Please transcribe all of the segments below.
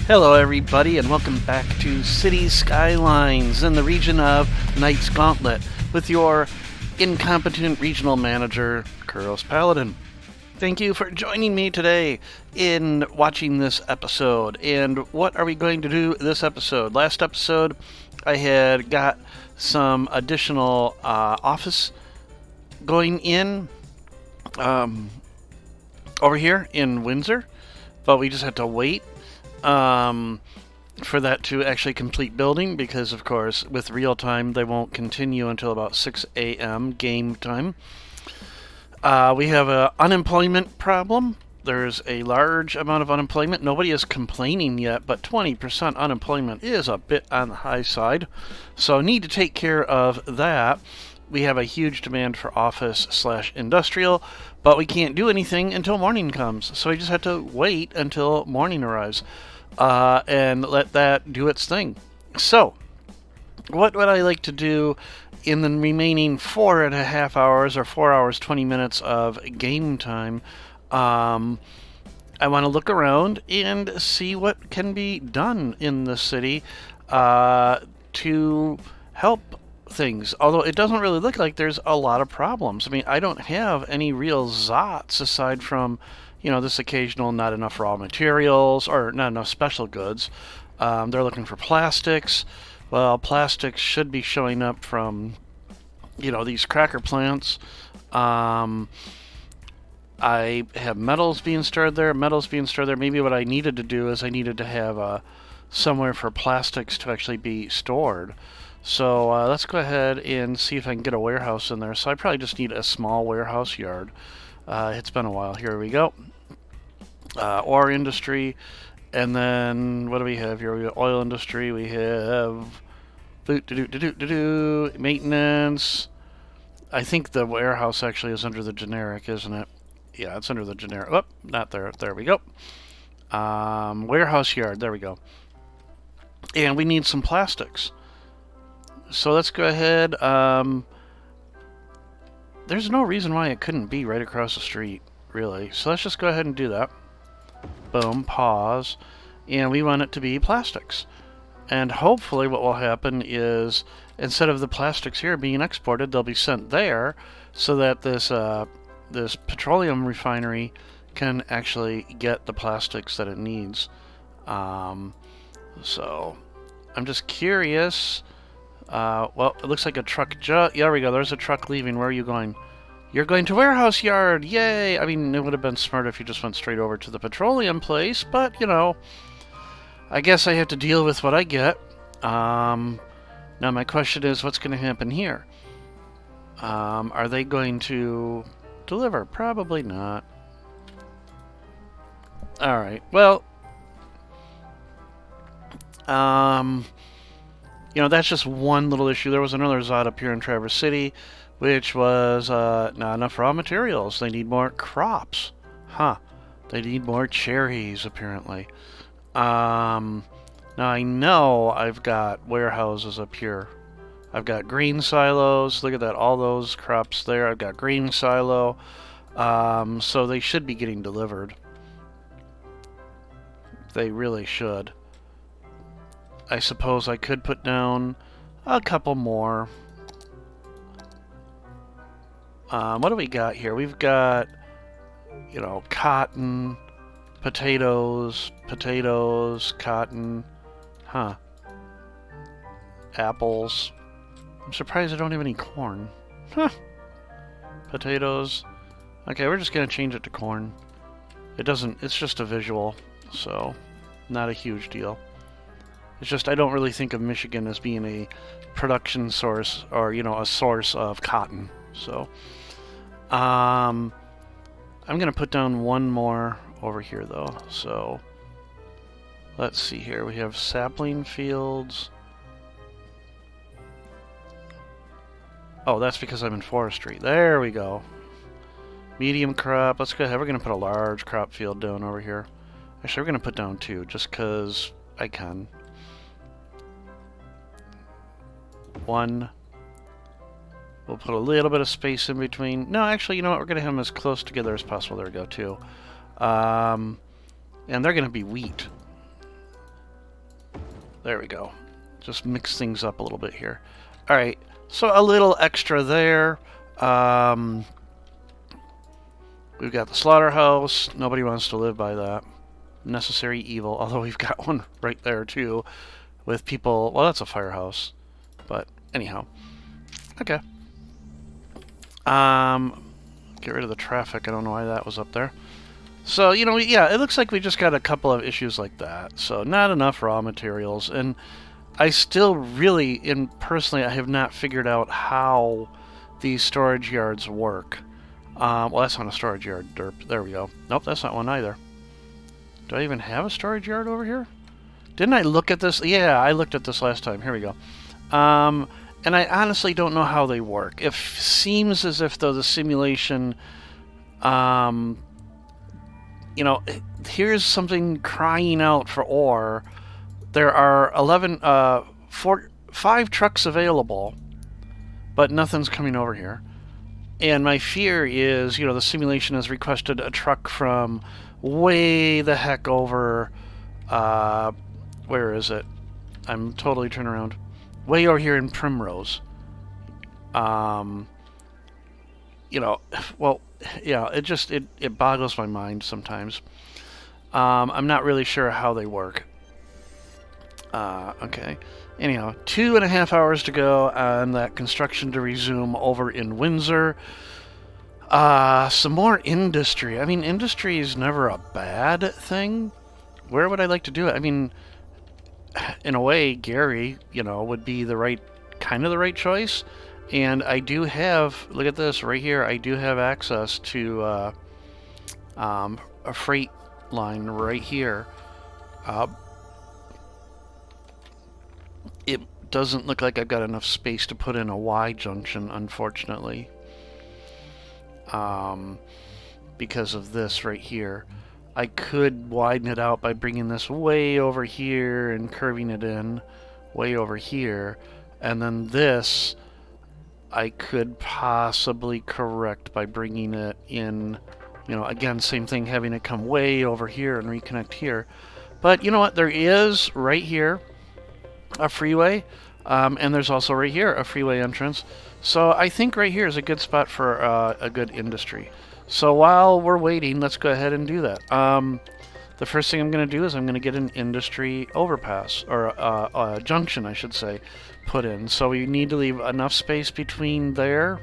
Hello everybody and welcome back to City Skylines in the region of Knight's Gauntlet with your incompetent regional manager, Kuros Paladin. Thank you for joining me today in watching this episode. And what are we going to do this episode? Last episode I had got some additional office going in over here in Windsor, but we just had to wait for that to actually complete building because, of course, with real time, they won't continue until about 6 a.m. game time. We have an unemployment problem. There's a large amount of unemployment. Nobody is complaining yet, but 20% unemployment is a bit on the high side. So need to take care of that. We have a huge demand for office/industrial, but we can't do anything until morning comes. So we just have to wait until morning arrives and let that do its thing. So, what would I like to do in the remaining 4.5 hours or 4 hours, 20 minutes of game time? I want to look around and see what can be done in the city to help things, although it doesn't really look like there's a lot of problems. I mean, I don't have any real zots aside from, this occasional not enough raw materials or not enough special goods. They're looking for plastics. Well, plastics should be showing up from, these cracker plants. I have metals being stored there. Maybe what I needed to do is I needed to have somewhere for plastics to actually be stored. So let's go ahead and see if I can get a warehouse in there. So I probably just need a small warehouse yard. It's been a while. Here we go. Ore industry. And then what do we have here? We have oil industry. We have maintenance. I think the warehouse actually is under the generic, isn't it? Yeah, it's under the generic. Oh, not there. There we go. Warehouse yard. There we go. And we need some plastics. So let's go ahead. There's no reason why it couldn't be right across the street, really. So let's just go ahead and do that. Boom, pause. And we want it to be plastics. And hopefully what will happen is instead of the plastics here being exported, they'll be sent there so that this petroleum refinery can actually get the plastics that it needs. So I'm just curious. Well, it looks like a truck. Yeah, there we go. There's a truck leaving. Where are you going? You're going to warehouse yard. Yay! I mean, it would have been smart if you just went straight over to the petroleum place, but, I guess I have to deal with what I get. Now my question is, what's going to happen here? Are they going to deliver? Probably not. Alright, well, that's just one little issue. There was another Zod up here in Traverse City, which was not enough raw materials. They need more crops. Huh. They need more cherries, apparently. Now I know I've got warehouses up here. I've got green silos. Look at that. All those crops there. I've got green silo. So they should be getting delivered. They really should. I suppose I could put down a couple more. What do we got here? We've got, cotton, potatoes, cotton, apples. I'm surprised I don't have any corn. Huh. Potatoes. Okay, we're just going to change it to corn. It's just a visual, so not a huge deal. It's just I don't really think of Michigan as being a production source or, a source of cotton. So, I'm going to put down one more over here, though. So, let's see here. We have sapling fields. Oh, that's because I'm in forestry. There we go. Medium crop. Let's go ahead. We're going to put a large crop field down over here. Actually, we're going to put down two just because I can. One. We'll put a little bit of space in between. No, actually, you know what? We're going to have them as close together as possible. There we go, too. And they're going to be wheat. There we go. Just mix things up a little bit here. All right, so a little extra there. We've got the slaughterhouse. Nobody wants to live by that. Necessary evil, although we've got one right there too with people. Well, that's a firehouse, but anyhow. Okay. Get rid of the traffic. I don't know why that was up there. So, you know, yeah, it looks like we just got a couple of issues like that. So, not enough raw materials. And I still really, personally, I have not figured out how these storage yards work. Well, that's not a storage yard. Derp. There we go. Nope, that's not one either. Do I even have a storage yard over here? Didn't I look at this? Yeah, I looked at this last time. Here we go. And I honestly don't know how they work. It seems as if, though, the simulation, you know, here's something crying out for ore. There are 5 trucks available, but nothing's coming over here. And my fear is, you know, the simulation has requested a truck from way the heck over, where is it? I'm totally turning around. Way over here in Primrose. You know, well, yeah, it boggles my mind sometimes. I'm not really sure how they work. Okay. Anyhow, 2.5 hours to go on that construction to resume over in Windsor. Some more industry. I mean, industry is never a bad thing. Where would I like to do it? I mean, in a way, Gary, you know, would be the right choice. And I do have, look at this right here, I do have access to a freight line right here. It doesn't look like I've got enough space to put in a Y junction, unfortunately. Because of this right here. I could widen it out by bringing this way over here and curving it in way over here. And then this I could possibly correct by bringing it in, you know, again, same thing, having it come way over here and reconnect here. But you know what? There is right here a freeway, and there's also right here a freeway entrance. So I think right here is a good spot for a good industry. So while we're waiting, let's go ahead and do that. The first thing I'm going to do is I'm going to get an industry overpass, or a junction, I should say, put in. So we need to leave enough space between there.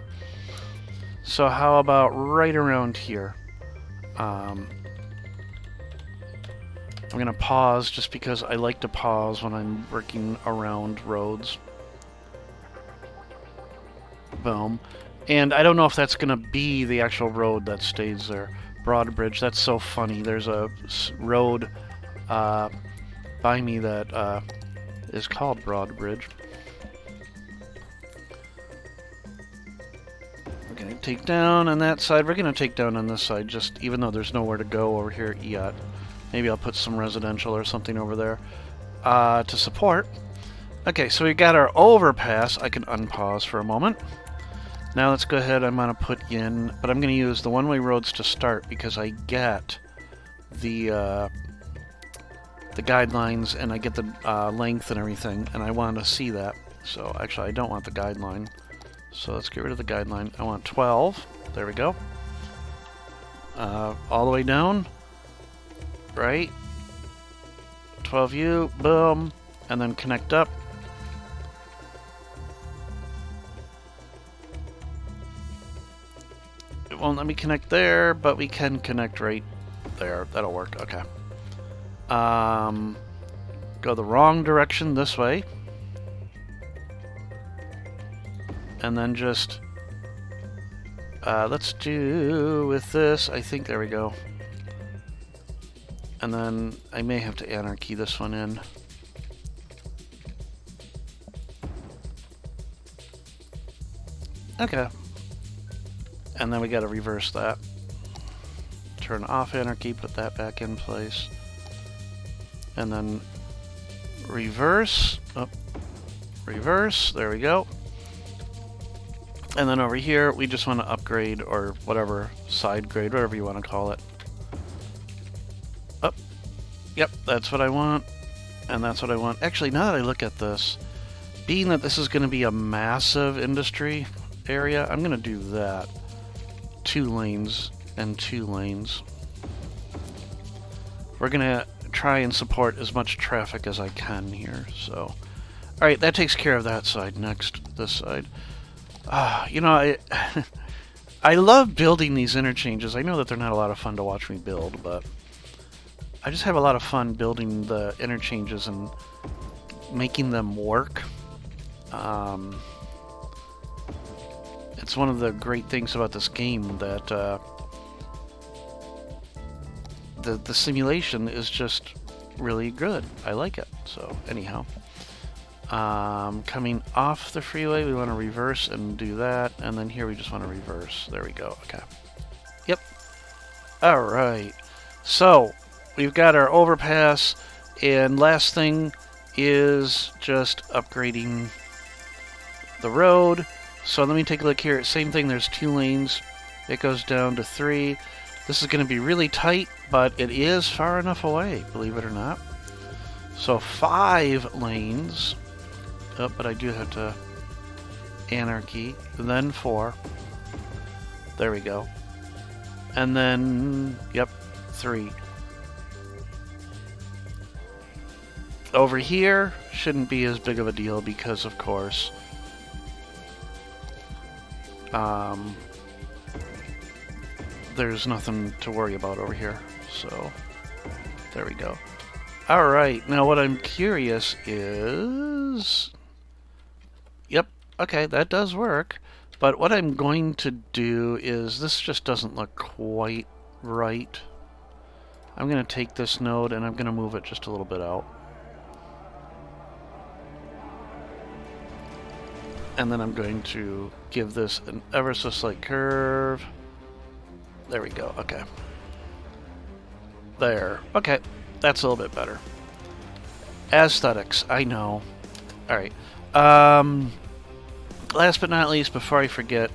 So how about right around here? I'm going to pause just because I like to pause when I'm working around roads. Boom. And I don't know if that's going to be the actual road that stays there. Broadbridge, that's so funny. There's a road by me that is called Broadbridge. We're going to take down on that side. We're going to take down on this side, just even though there's nowhere to go over here yet. Maybe I'll put some residential or something over there to support. Okay, so we got our overpass. I can unpause for a moment. Now let's go ahead, I'm going to put in, but I'm going to use the one-way roads to start because I get the guidelines and I get the length and everything, and I want to see that. So actually I don't want the guideline. So let's get rid of the guideline. I want 12. There we go. All the way down. Right. 12U, boom, and then connect up. It won't let me connect there, but we can connect right there. That'll work. Okay. Go the wrong direction this way. And then just let's do with this. I think there we go. And then I may have to anarchy this one in. Okay. And then we gotta reverse that. Turn off anarchy, put that back in place. And then reverse. Oh, reverse, there we go. And then over here, we just want to upgrade, or whatever, side grade, whatever you want to call it. Oh, yep, that's what I want. And that's what I want. Actually, now that I look at this, being that this is going to be a massive industry area, I'm going to do that. 2 lanes and 2 lanes. We're going to try and support as much traffic as I can here. So, alright, that takes care of that side. Next, this side. You know, I love building these interchanges. I know that they're not a lot of fun to watch me build, but I just have a lot of fun building the interchanges and making them work. It's one of the great things about this game that the simulation is just really good. I like it. So anyhow, coming off the freeway, we want to reverse and do that, and then here we just want to reverse. There we go. Okay. Yep. All right. So we've got our overpass, and last thing is just upgrading the road. So let me take a look here. Same thing, there's 2 lanes. It goes down to 3. This is going to be really tight, but it is far enough away, believe it or not. So 5 lanes. Oh, but I do have to anarchy. Then 4. There we go. And then, yep, 3. Over here shouldn't be as big of a deal because, of course, there's nothing to worry about over here. So, there we go. Alright, now what I'm curious is... Yep, okay, that does work. But what I'm going to do is... This just doesn't look quite right. I'm going to take this node and I'm going to move it just a little bit out. And then I'm going to give this an ever so slight curve. There we go, okay. There, okay, that's a little bit better. Aesthetics, I know. Alright, last but not least, before I forget,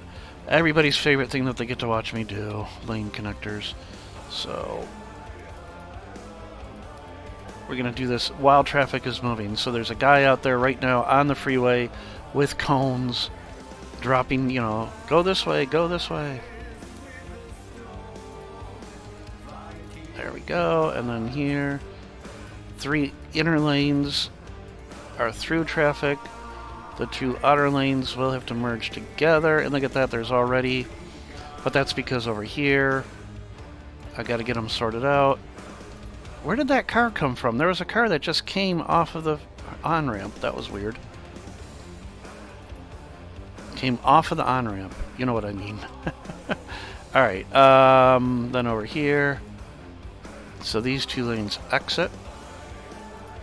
everybody's favorite thing that they get to watch me do, lane connectors. So, we're going to do this while traffic is moving. So there's a guy out there right now on the freeway with cones dropping, you know, go this way, go this way. There we go. And then here, 3 inner lanes are through traffic. The 2 outer lanes will have to merge together. And look at that, there's already, but that's because over here, I got to get them sorted out. Where did that car come from? There was a car that just came off of the on-ramp. That was weird. Came off of the on-ramp. You know what I mean. Alright, then over here. So these 2 lanes exit.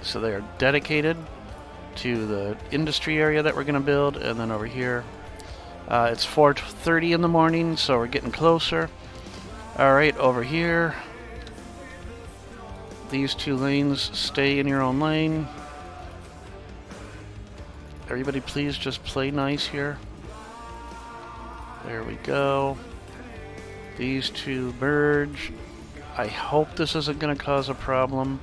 So they are dedicated to the industry area that we're going to build. And then over here, it's 4:30 in the morning, so we're getting closer. Alright, over here. These 2 lanes stay in your own lane. Everybody please just play nice here. There we go. These 2 merge. I hope this isn't going to cause a problem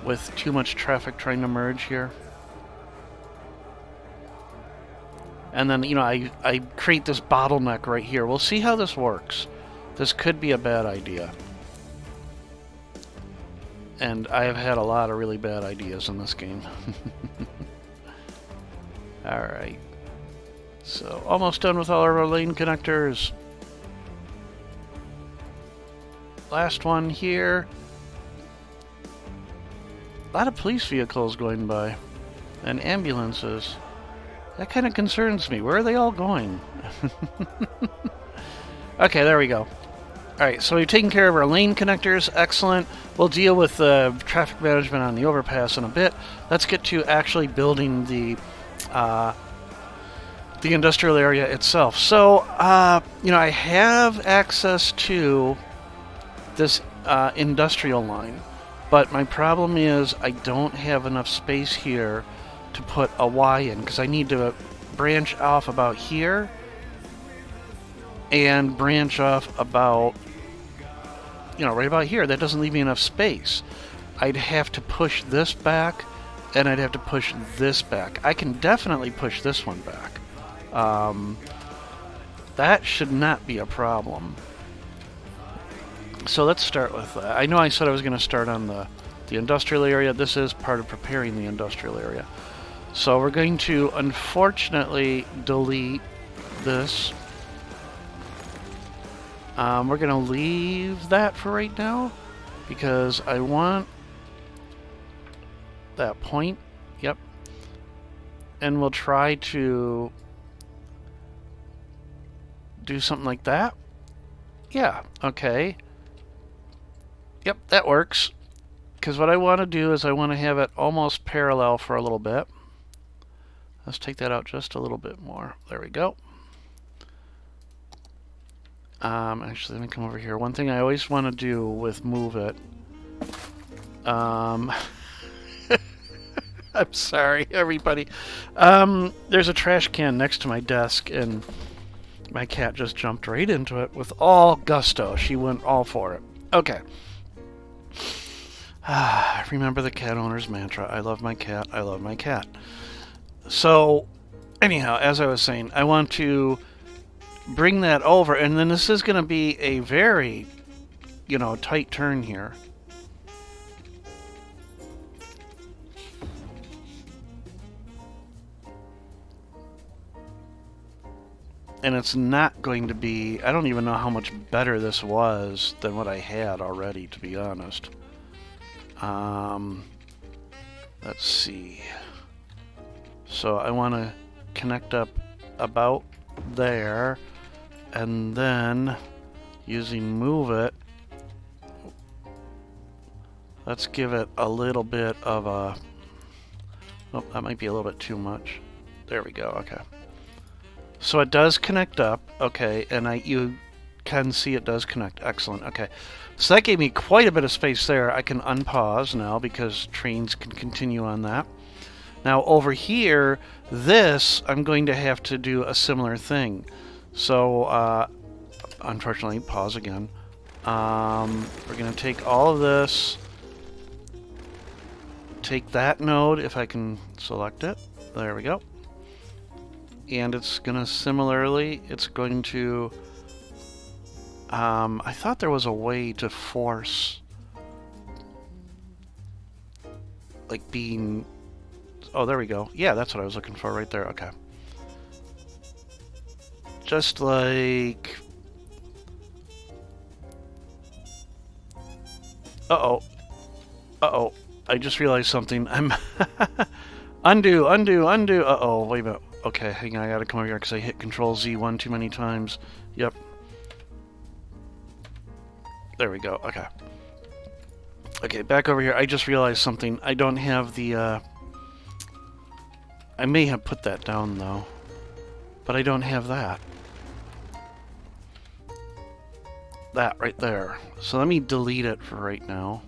with too much traffic trying to merge here. And then, you know, I create this bottleneck right here. We'll see how this works. This could be a bad idea. And I have had a lot of really bad ideas in this game. Alright. So, almost done with all our lane connectors. Last one here. A lot of police vehicles going by. And ambulances. That kind of concerns me. Where are they all going? Okay, there we go. Alright, so we've taken care of our lane connectors. Excellent. We'll deal with traffic management on the overpass in a bit. Let's get to actually building the industrial area itself. So, you know, I have access to this industrial line, but my problem is I don't have enough space here to put a Y in, because I need to branch off about here and branch off about, you know, right about here. That doesn't leave me enough space. I'd have to push this back, and I'd have to push this back. I can definitely push this one back. That should not be a problem. So let's start with that. I know I said I was going to start on the industrial area. This is part of preparing the industrial area. So we're going to, unfortunately, delete this. We're going to leave that for right now, because I want that point. Yep. And we'll try to do something like that. Yeah, okay. Yep, that works. Because what I want to do is I want to have it almost parallel for a little bit. Let's take that out just a little bit more. There we go. Actually, let me come over here. One thing I always want to do with move it. I'm sorry, everybody. There's a trash can next to my desk, and my cat just jumped right into it with all gusto. She went all for it. Okay. Remember the cat owner's mantra. I love my cat. I love my cat. So, anyhow, as I was saying, I want to bring that over, and then this is going to be a very, tight turn here. And it's not going to be, I don't even know how much better this was than what I had already, to be honest. Let's see. So I want to connect up about there, and then using move it, let's give it a little bit of a, oh, that might be a little bit too much. There we go, okay. So it does connect up, okay, and you can see it does connect. Excellent, okay. So that gave me quite a bit of space there. I can unpause now because trains can continue on that. Now over here, this, I'm going to have to do a similar thing. So, unfortunately, pause again. We're going to take all of this, take that node, if I can select it. There we go. And it's going to similarly, it's going to, I thought there was a way to force, like being, oh, there we go. Yeah, that's what I was looking for right there. Okay. Just like, uh-oh. Uh-oh. I just realized something. I'm, undo. Uh-oh, wait a minute. Okay, hang on, I gotta come over here because I hit Control-Z one too many times. Yep. There we go, okay. Okay, back over here. I just realized something. I don't have the, I may have put that down, though. But I don't have that. That right there. So let me delete it for right now.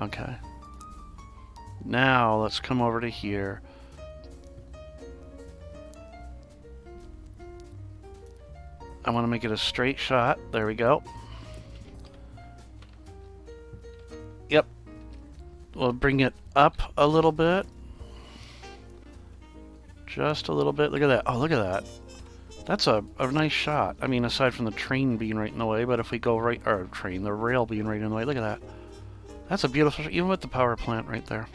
Okay. Now, let's come over to here. I want to make it a straight shot. There we go. Yep. We'll bring it up a little bit. Just a little bit. Look at that. Oh, look at that. That's a nice shot. I mean, aside from the train being right in the way, but if we go right... Or train, the rail being right in the way. Look at that. That's a beautiful... Even with the power plant right there.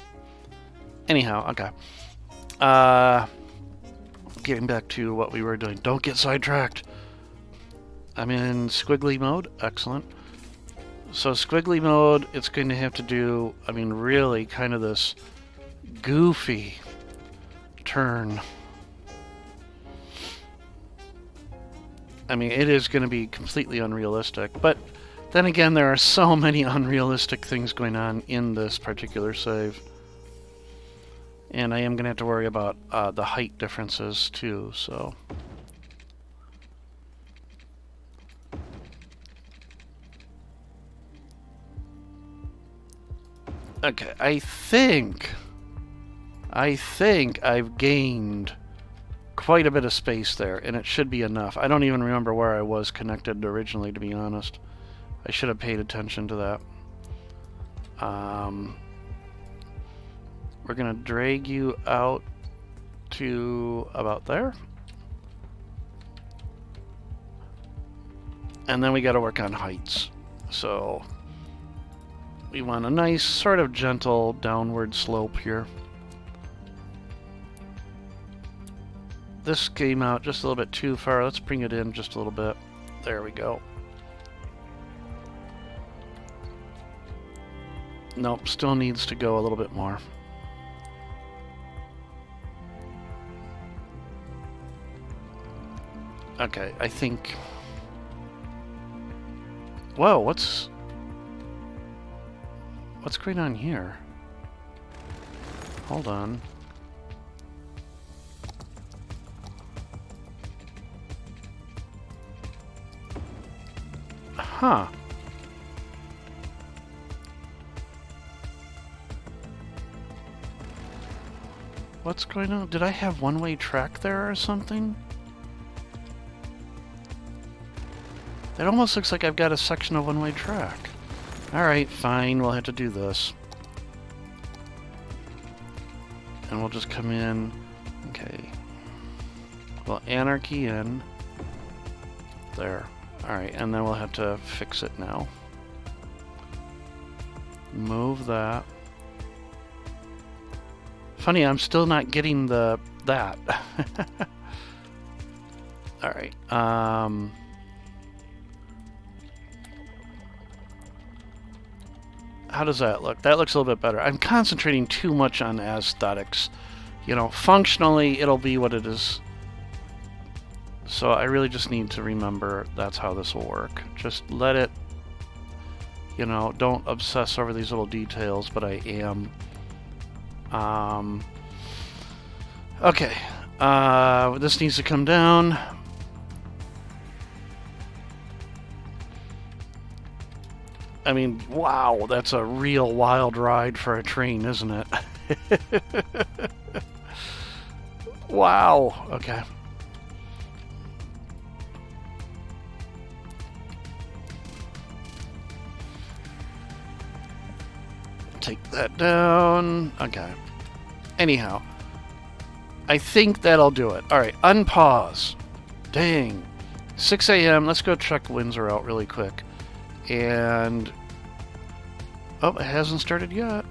Anyhow, okay. Getting back to what we were doing. Don't get sidetracked. I'm in squiggly mode. Excellent. So squiggly mode, it's going to have to do, I mean, really kind of this goofy turn. I mean, it is going to be completely unrealistic. But then again, there are so many unrealistic things going on in this particular save. And I am going to have to worry about the height differences too, so... Okay, I think I've gained quite a bit of space there, and it should be enough. I don't even remember where I was connected originally, to be honest. I should have paid attention to that. We're going to drag you out to about there. And then we got to work on heights. So we want a nice sort of gentle downward slope here. This came out just a little bit too far. Let's bring it in just a little bit. There we go. Nope, still needs to go a little bit more. Okay, I think... Whoa, what's going on here? Hold on. Huh. What's going on? Did I have one-way track there or something? That almost looks like I've got a section of one-way track. Alright, fine, we'll have to do this. And we'll just come in. Okay. Well, anarchy in. There. Alright, and then we'll have to fix it now. Move that. Funny, I'm still not getting that. Alright, how does that look? That looks a little bit better. I'm concentrating too much on aesthetics. You know, functionally, it'll be what it is. So I really just need to remember that's how this will work. Just let it, you know, don't obsess over these little details, but I am. Okay. This needs to come down. I mean, wow, that's a real wild ride for a train, isn't it? Wow. Okay. Take that down. Okay. Anyhow, I think that'll do it. All right, unpause. Dang. 6 a.m. Let's go check Windsor out really quick. And... oh, it hasn't started yet.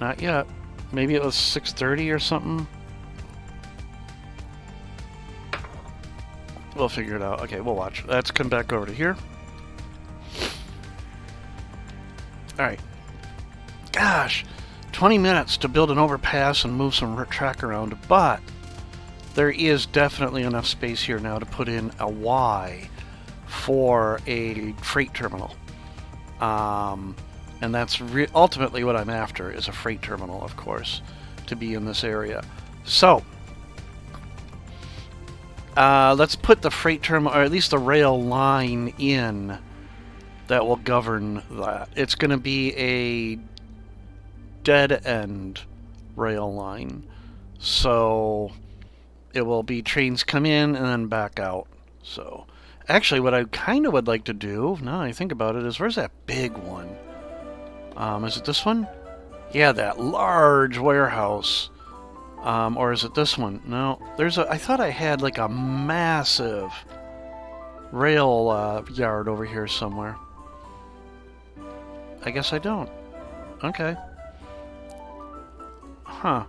Not yet. Maybe it was 6:30 or something. We'll figure it out. Okay, we'll watch. Let's come back over to here. Alright. Gosh! 20 minutes to build an overpass and move some track around, but there is definitely enough space here now to put in a Y for a freight terminal. And that's ultimately what I'm after, is a freight terminal, of course, to be in this area. So, let's put the freight terminal, or at least the rail line in that will govern that. It's going to be a dead-end rail line. So, it will be trains come in and then back out. So, actually, what I kind of would like to do, now I think about it, is where's that big one? Is it this one? Yeah, that large warehouse. Or is it this one? No, there's a... I thought I had like a massive rail yard over here somewhere. I guess I don't. Okay. Huh.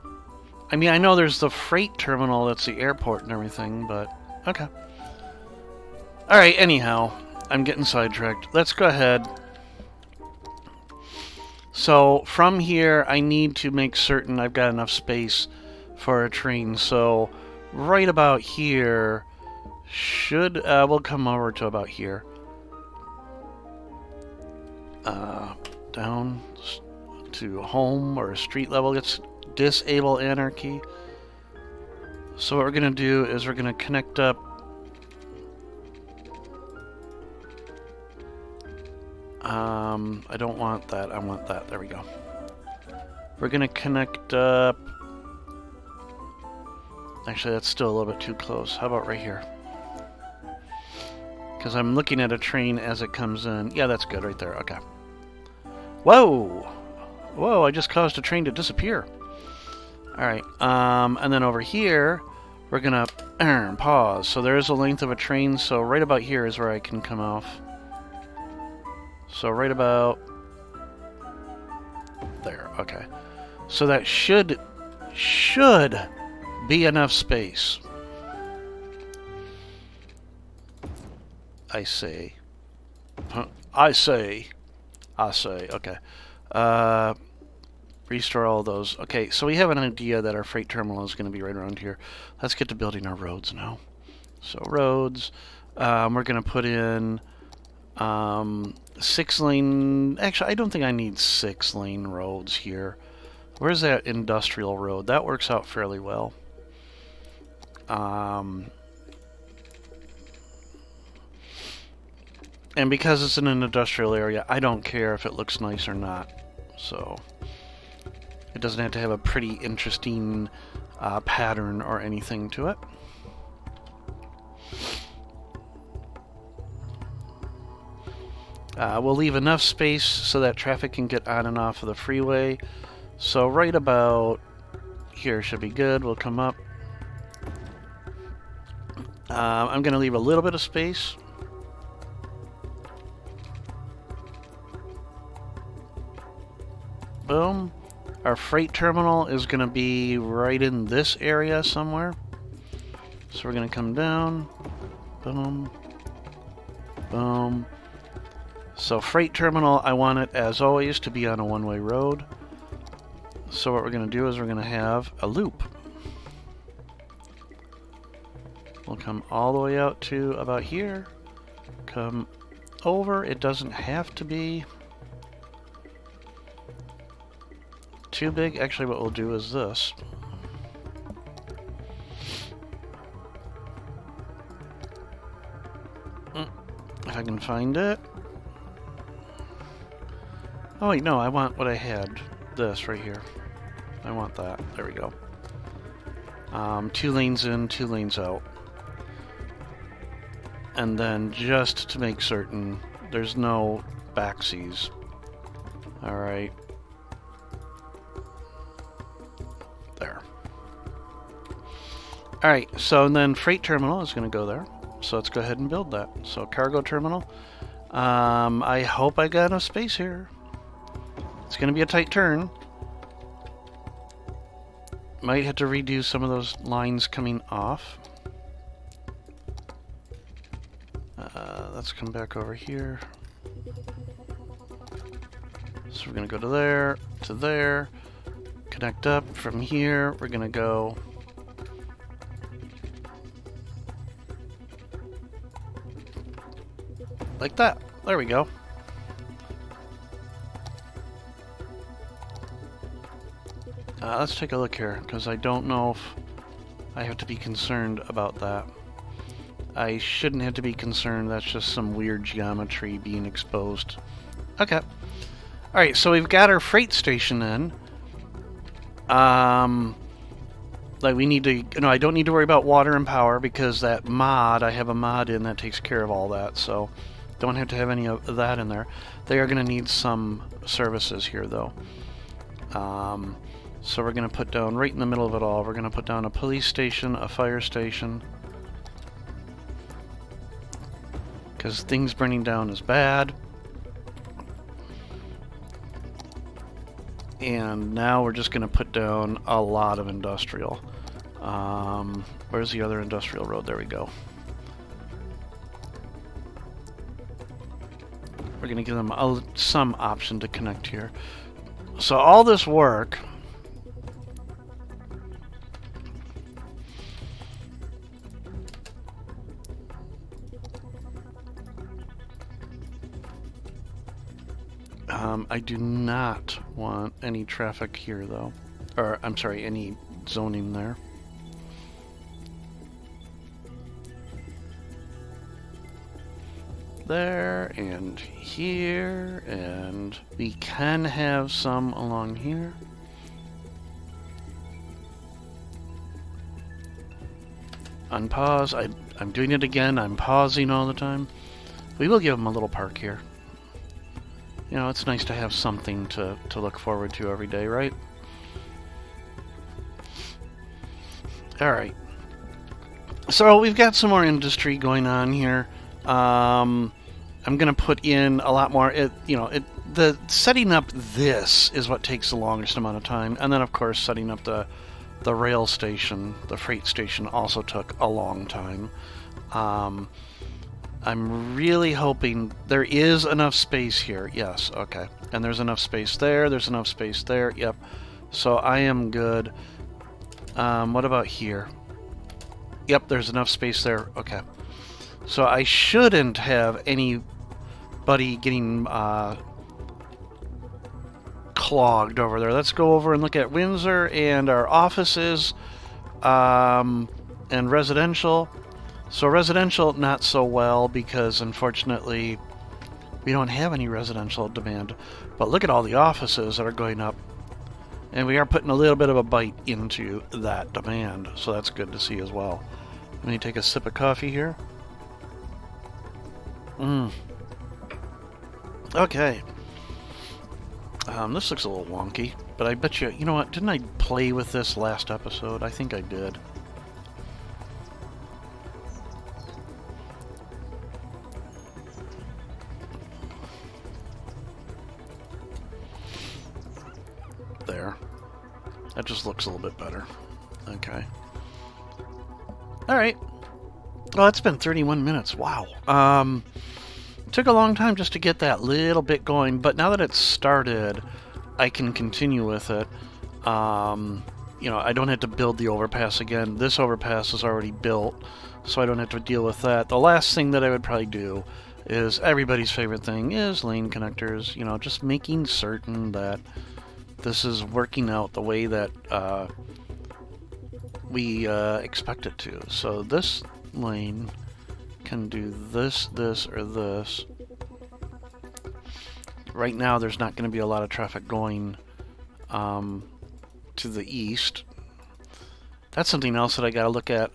I mean, I know there's the freight terminal that's the airport and everything, but... okay. Alright, anyhow, I'm getting sidetracked. Let's go ahead. So, from here, I need to make certain I've got enough space for a train. So, right about here should... we'll come over to about here. Down to home or street level. Let's disable anarchy. So what we're going to do is we're going to connect up I don't want that. I want that. There we go. We're going to connect up... actually, that's still a little bit too close. How about right here? Because I'm looking at a train as it comes in. Yeah, that's good right there. Okay. Whoa! Whoa, I just caused a train to disappear. Alright, and then over here, we're gonna pause. So there's a length of a train, so right about here is where I can come off. So right about there, okay. So that should be enough space. I say, okay. Restore all those. Okay, so we have an idea that our freight terminal is going to be right around here. Let's get to building our roads now. So roads, we're going to put in 6-lane. Actually, I don't think I need 6-lane roads here. Where's that industrial road? That works out fairly well. And because it's in an industrial area, I don't care if it looks nice or not. So it doesn't have to have a pretty interesting pattern or anything to it. We'll leave enough space so that traffic can get on and off of the freeway. So right about here should be good. We'll come up. I'm going to leave a little bit of space. Boom. Our freight terminal is going to be right in this area somewhere. So we're going to come down. Boom. Boom. So freight terminal, I want it, as always, to be on a one-way road. So what we're going to do is we're going to have a loop. We'll come all the way out to about here. Come over. It doesn't have to be too big. Actually, what we'll do is this. If I can find it. Oh wait, no, I want what I had. This right here. I want that. There we go. 2 lanes in, 2 lanes out. And then just to make certain, there's no backsies. Alright. There. Alright, so and then freight terminal is going to go there. So let's go ahead and build that. So cargo terminal. I hope I got enough space here. It's going to be a tight turn. Might have to redo some of those lines coming off. Let's come back over here. So we're going to go to there, connect up from here. We're going to go like that. There we go. Let's take a look here, because I don't know if I have to be concerned about that. I shouldn't have to be concerned. That's just some weird geometry being exposed. Okay. Alright, so we've got our freight station in. Like we need to... No, I don't need to worry about water and power, because that mod, I have a mod in that takes care of all that, so don't have to have any of that in there. They are going to need some services here, though. So we're going to put down, right in the middle of it all, we're going to put down a police station, a fire station. Because things burning down is bad. And now we're just going to put down a lot of industrial. Where's the other industrial road? There we go. We're going to give them some option to connect here. So all this work... I do not want any traffic here, though. Or, I'm sorry, any zoning there. There, and here, and we can have some along here. Unpause. I'm doing it again. I'm pausing all the time. We will give them a little park here. You know, it's nice to have something to look forward to every day, right? Alright. So we've got some more industry going on here. I'm going to put in a lot more. The setting up this is what takes the longest amount of time. And then, of course, setting up the rail station, the freight station, also took a long time. I'm really hoping there is enough space here. Yes, okay. And there's enough space there. There's enough space there. Yep. So I am good. What about here? Yep, there's enough space there. Okay. So I shouldn't have anybody getting clogged over there. Let's go over and look at Windsor and our offices and residential. So residential, not so well, because unfortunately we don't have any residential demand. But look at all the offices that are going up. And we are putting a little bit of a bite into that demand. So that's good to see as well. Let me take a sip of coffee here. Okay. This looks a little wonky, but I bet you know what? Didn't I play with this last episode? I think I did. There. That just looks a little bit better. Okay. Alright. Well, it's been 31 minutes. Wow. Took a long time just to get that little bit going, but now that it's started, I can continue with it. You know, I don't have to build the overpass again. This overpass is already built, so I don't have to deal with that. The last thing that I would probably do is everybody's favorite thing is lane connectors. You know, just making certain that this is working out the way that we expect it to. So this lane can do this, this, or this. Right now there's not going to be a lot of traffic going to the east. That's something else that I got to look at,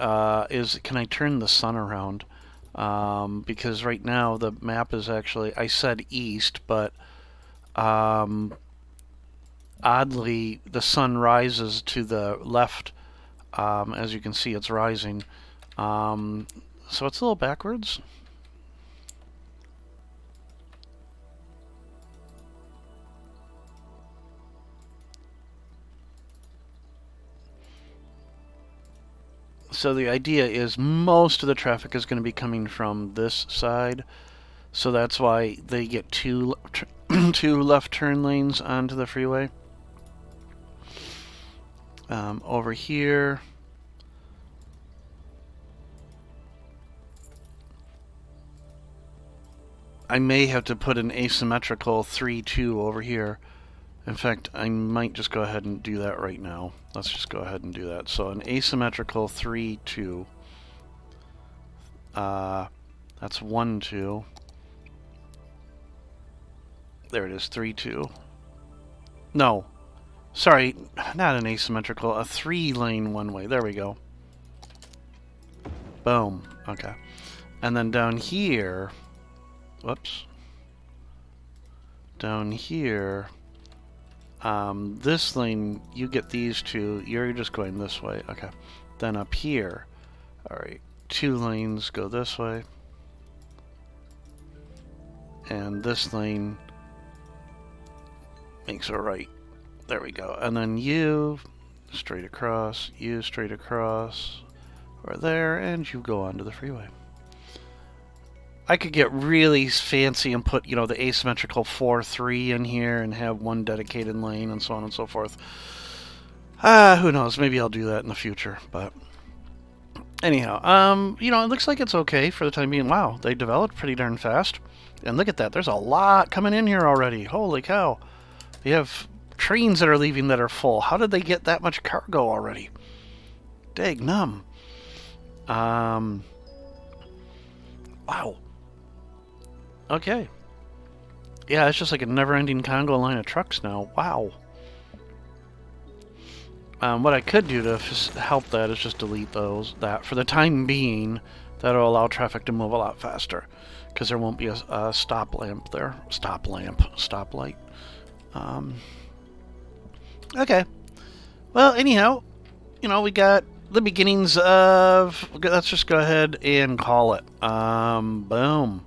is can I turn the sun around? Because right now the map is actually, I said east, but oddly the sun rises to the left. As you can see, it's rising. So it's a little backwards. So the idea is most of the traffic is going to be coming from this side. So that's why they get two left turn lanes onto the freeway. Over here, I may have to put an asymmetrical 3-2 over here. In fact, I might just go ahead and do that right now. Let's just go ahead and do that. So an asymmetrical 3-2. That's 1-2. There it is, 3-2. No. Sorry, not an asymmetrical, a 3-lane one-way. There we go. Boom. Okay. And then down here, whoops. Down here, this lane, you get these two. You're just going this way. Okay. Then up here, all right, 2 lanes go this way. And this lane makes a right. There we go. And then you straight across, you straight across, or there, and you go onto the freeway. I could get really fancy and put, you know, the asymmetrical 4-3 in here and have one dedicated lane and so on and so forth. Who knows? Maybe I'll do that in the future. But anyhow, you know, it looks like it's okay for the time being. Wow, they developed pretty darn fast. And look at that. There's a lot coming in here already. Holy cow. We have trains that are leaving that are full. How did they get that much cargo already? Dagnum. Wow. Okay. Yeah, it's just like a never-ending Congo line of trucks now. Wow. What I could do to help that is just delete that for the time being. That'll allow traffic to move a lot faster because there won't be a stop lamp there. Stoplight. Okay. Well, anyhow, we got the beginnings of... Let's just go ahead and call it. Boom.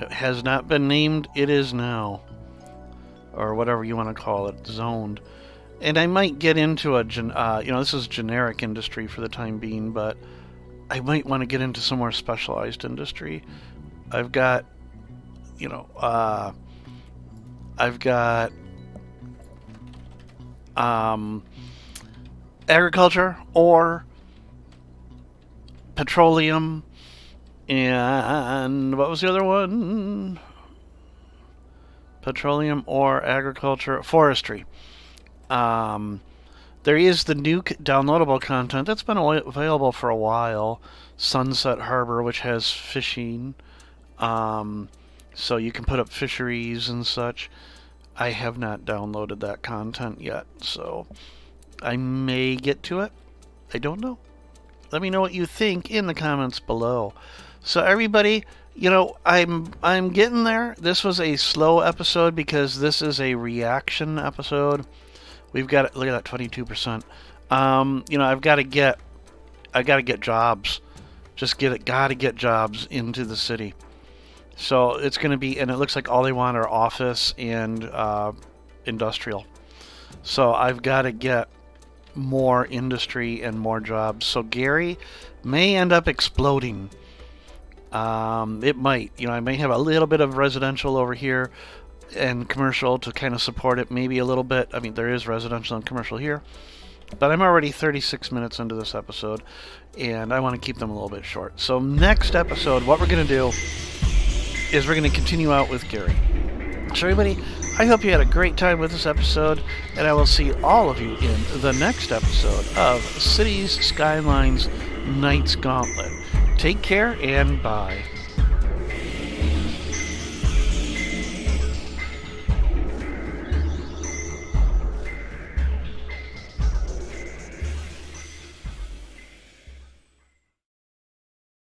It has not been named. It is now. Or whatever you want to call it. Zoned. And I might get into a... this is generic industry for the time being, but I might want to get into some more specialized industry. I've got... I've got... agriculture or petroleum, and what was the other one? Petroleum or agriculture, forestry. There is the new downloadable content that's been available for a while, Sunset Harbor, which has fishing, so you can put up fisheries and such. I have not downloaded that content yet, so I may get to it. I don't know. Let me know what you think in the comments below. So everybody, I'm getting there. This was a slow episode because this is a reaction episode. We've got, look at that, 22%. I've got to get jobs. Gotta get jobs into the city. So it's going to be, and it looks like all they want are office and industrial. So I've got to get more industry and more jobs. So Gary may end up exploding. It might. I may have a little bit of residential over here and commercial to kind of support it. Maybe a little bit. I mean, there is residential and commercial here. But I'm already 36 minutes into this episode, and I want to keep them a little bit short. So next episode, what we're going to do is we're going to continue out with Gary. So everybody, I hope you had a great time with this episode, and I will see all of you in the next episode of Cities Skylines Knight's Gauntlet. Take care, and bye.